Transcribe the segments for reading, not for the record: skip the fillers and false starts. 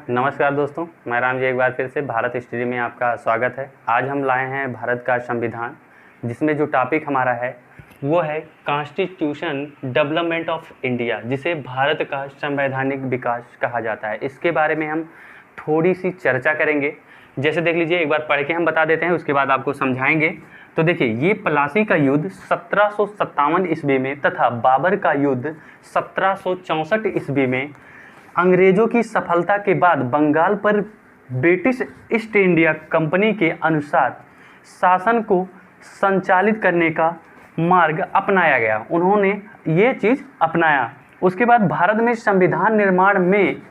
नमस्कार दोस्तों, मैं राम जी एक बार फिर से भारत हिस्ट्री में आपका स्वागत है। आज हम लाए हैं भारत का संविधान, जिसमें जो टॉपिक हमारा है वो है कॉन्स्टिट्यूशन डेवलपमेंट ऑफ इंडिया, जिसे भारत का संवैधानिक विकास कहा जाता है। इसके बारे में हम थोड़ी सी चर्चा करेंगे। जैसे देख लीजिए, एक बार पढ़ के हम बता देते हैं, उसके बाद आपको समझाएंगे। तो देखिए, ये प्लासी का युद्ध 1757 ईस्वी में तथा बाबर का युद्ध 1764 ईस्वी में अंग्रेजों की सफलता के बाद बंगाल पर ब्रिटिश ईस्ट इंडिया कंपनी के अनुसार शासन को संचालित करने का मार्ग अपनाया गया। उन्होंने ये चीज़ अपनाया। उसके बाद भारत में संविधान निर्माण में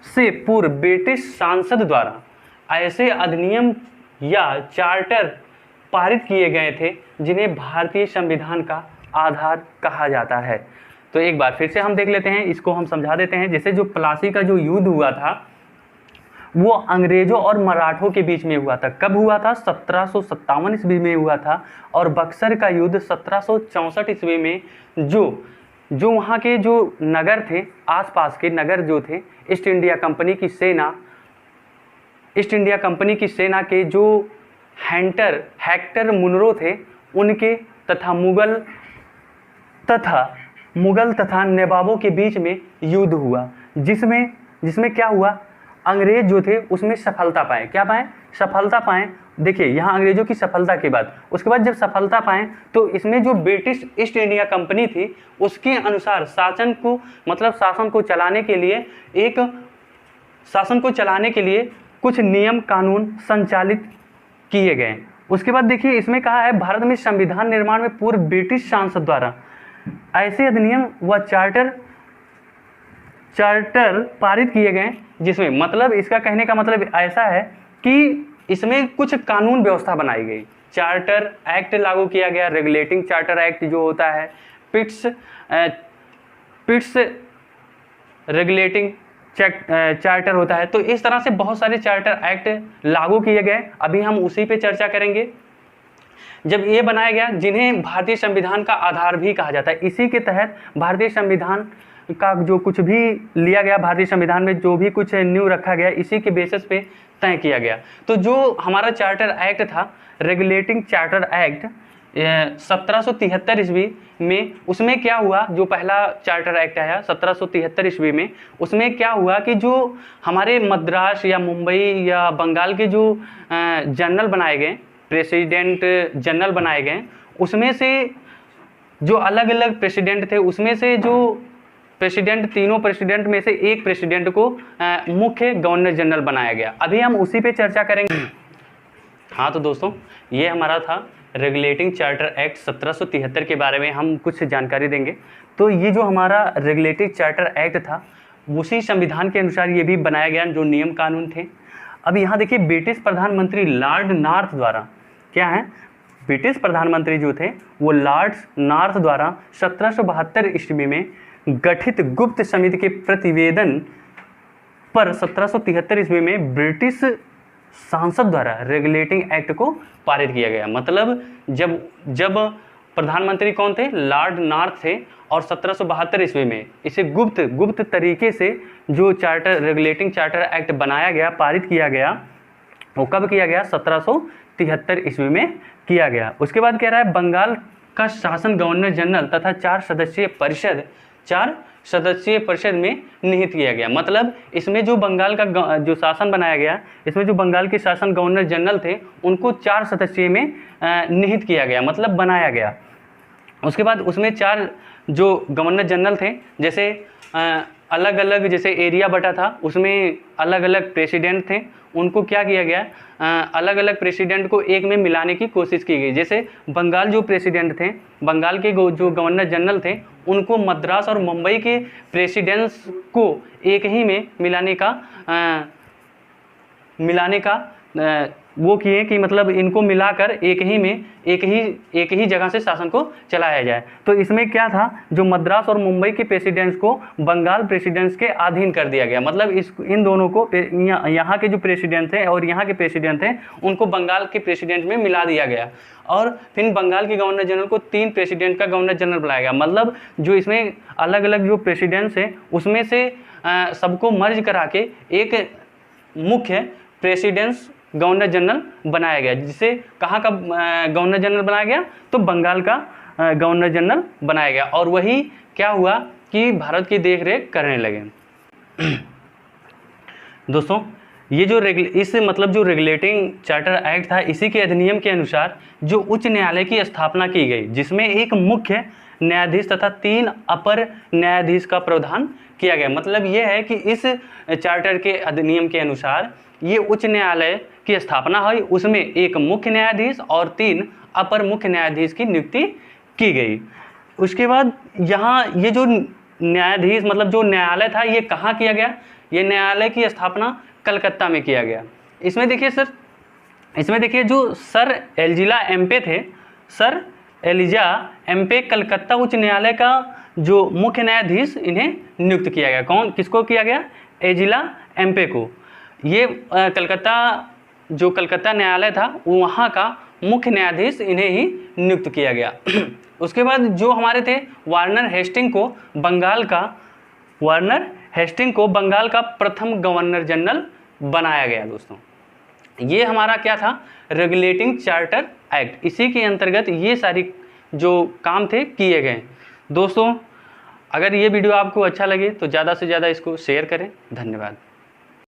से पूर्व ब्रिटिश सांसद द्वारा ऐसे अधिनियम या चार्टर पारित किए गए थे जिन्हें भारतीय संविधान का आधार कहा जाता है। तो एक बार फिर से हम देख लेते हैं, इसको हम समझा देते हैं। जैसे जो प्लासी का जो युद्ध हुआ था वो अंग्रेजों और मराठों के बीच में हुआ था। कब हुआ था? 1757 ईस्वी में हुआ था। और बक्सर का युद्ध 1764 ईस्वी में जो वहाँ के जो नगर थे, आसपास के नगर जो थे, ईस्ट इंडिया कंपनी की सेना के जो हेक्टर मुनरो थे, उनके तथा मुगल तथा नवाबों के बीच में युद्ध हुआ, जिसमें क्या हुआ, अंग्रेज जो थे उसमें सफलता पाए। क्या पाए? सफलता पाए। देखिए, यहाँ अंग्रेजों की सफलता के बाद, उसके बाद जब सफलता पाए तो इसमें जो ब्रिटिश ईस्ट इंडिया कंपनी थी उसके अनुसार शासन को चलाने के लिए कुछ नियम कानून संचालित किए गए। उसके बाद देखिए, इसमें कहा है भारत में संविधान निर्माण में पूर्व ब्रिटिश सांसद द्वारा ऐसे अधिनियम व चार्टर पारित किए गए, जिसमें मतलब इसका कहने का मतलब ऐसा है कि इसमें कुछ कानून व्यवस्था बनाई गई। चार्टर एक्ट लागू किया गया, रेगुलेटिंग चार्टर एक्ट जो होता है, पिट्स रेगुलेटिंग चार्टर होता है। तो इस तरह से बहुत सारे चार्टर एक्ट लागू किए गए। अभी हम उसी पे चर्चा करेंगे। जब ये बनाया गया, जिन्हें भारतीय संविधान का आधार भी कहा जाता है, इसी के तहत भारतीय संविधान का जो कुछ भी लिया गया, भारतीय संविधान में जो भी कुछ न्यू रखा गया, इसी के बेसिस पे तय किया गया। तो जो हमारा चार्टर एक्ट था, रेगुलेटिंग चार्टर एक्ट 1773 ईस्वी में, उसमें क्या हुआ, जो पहला चार्टर एक्ट आया 1773 ईस्वी में, उसमें क्या हुआ कि जो हमारे मद्रास या मुंबई या बंगाल के जो जनरल बनाए गए, प्रेसिडेंट जनरल बनाए गए, उसमें से जो अलग अलग प्रेसिडेंट थे, उसमें से जो तीनों प्रेसिडेंट में से एक प्रेसिडेंट को मुख्य गवर्नर जनरल बनाया गया। अभी हम उसी पे चर्चा करेंगे। हाँ, तो दोस्तों, ये हमारा था रेगुलेटिंग चार्टर एक्ट 1773 के बारे में हम कुछ जानकारी देंगे। तो ये जो हमारा रेगुलेटिंग चार्टर एक्ट था, उसी संविधान के अनुसार ये भी बनाया गया, जो नियम कानून थे। अब यहाँ देखिए, ब्रिटिश प्रधानमंत्री लॉर्ड नॉर्थ द्वारा, क्या है, ब्रिटिश प्रधानमंत्री जो थे वो लॉर्ड नॉर्थ द्वारा 1772 ईस्वी में गठित गुप्त समिति के प्रतिवेदन पर 1773 ईस्वी में ब्रिटिश सांसद द्वारा रेगुलेटिंग एक्ट को पारित किया गया। मतलब जब प्रधानमंत्री कौन थे? लॉर्ड नॉर्थ थे। और 1772 ईस्वी में इसे गुप्त तरीके से जो रेगुलेटिंग चार्टर एक्ट बनाया गया, पारित किया गया, वो कब किया गया? 1773 ईस्वी में किया गया। उसके बाद कह रहा है, बंगाल का शासन गवर्नर जनरल तथा 4 सदस्यीय परिषद में निहित किया गया। मतलब इसमें जो बंगाल का जो शासन बनाया गया, इसमें जो बंगाल के शासन गवर्नर जनरल थे, उनको 4 सदस्यीय में निहित किया गया, मतलब बनाया गया। उसके बाद उसमें 4 जो गवर्नर जनरल थे, जैसे अलग अलग जैसे एरिया बटा था, उसमें अलग अलग प्रेसिडेंट थे, उनको क्या किया गया, अलग अलग प्रेसिडेंट को एक में मिलाने की कोशिश की गई। जैसे बंगाल जो प्रेसिडेंट थे, बंगाल के जो गवर्नर जनरल थे, उनको मद्रास और मुंबई के प्रेसिडेंट्स को एक ही में मिलाने का वो किए कि मतलब इनको मिलाकर एक ही जगह से शासन को चलाया जाए। तो इसमें क्या था, जो मद्रास और मुंबई के प्रेसिडेंट्स को बंगाल प्रेसिडेंट्स के अधीन कर दिया गया। मतलब इन दोनों को, यहाँ के जो प्रेसिडेंट थे और यहाँ के प्रेसिडेंट थे, उनको बंगाल के प्रेसिडेंट में मिला दिया गया। और फिर बंगाल के गवर्नर जनरल को 3 प्रेसिडेंट का गवर्नर जनरल बनाया गया। मतलब जो इसमें अलग अलग जो प्रेसिडेंट्स हैं, उसमें से सबको मर्ज करा के एक मुख्य प्रेसिडेंस गवर्नर जनरल बनाया गया, जिसे कहाँ का गवर्नर जनरल बनाया गया, तो बंगाल का गवर्नर जनरल बनाया गया। और वही क्या हुआ कि भारत की देख रेख करने लगे। दोस्तों ये जो जो रेगुलेटिंग चार्टर एक्ट था, इसी के अधिनियम के अनुसार जो उच्च न्यायालय की स्थापना की गई, जिसमें एक मुख्य न्यायाधीश तथा 3 अपर न्यायाधीश का प्रावधान किया गया। मतलब ये है कि इस चार्टर के अधिनियम के अनुसार ये उच्च न्यायालय की स्थापना हुई, उसमें एक मुख्य न्यायाधीश और 3 अपर मुख्य न्यायाधीश की नियुक्ति की गई। उसके बाद यहाँ ये जो न्यायाधीश मतलब जो न्यायालय था, ये कहाँ किया गया, ये न्यायालय की स्थापना कलकत्ता में किया गया। इसमें देखिए सर, इसमें देखिए जो सर एलिजा एम्पे थे, सर एलिजा एम्पे कलकत्ता उच्च न्यायालय का जो मुख्य न्यायाधीश इन्हें नियुक्त किया गया। कौन, किसको किया गया, एलिजा एम्पे को। ये कलकत्ता न्यायालय था, वहाँ का मुख्य न्यायाधीश इन्हें ही नियुक्त किया गया। उसके बाद जो हमारे थे वार्नर हेस्टिंग को बंगाल का प्रथम गवर्नर जनरल बनाया गया। दोस्तों ये हमारा क्या था, रेगुलेटिंग चार्टर एक्ट, इसी के अंतर्गत ये सारी जो काम थे किए गए। दोस्तों अगर ये वीडियो आपको अच्छा लगे तो ज़्यादा से ज़्यादा इसको शेयर करें। धन्यवाद।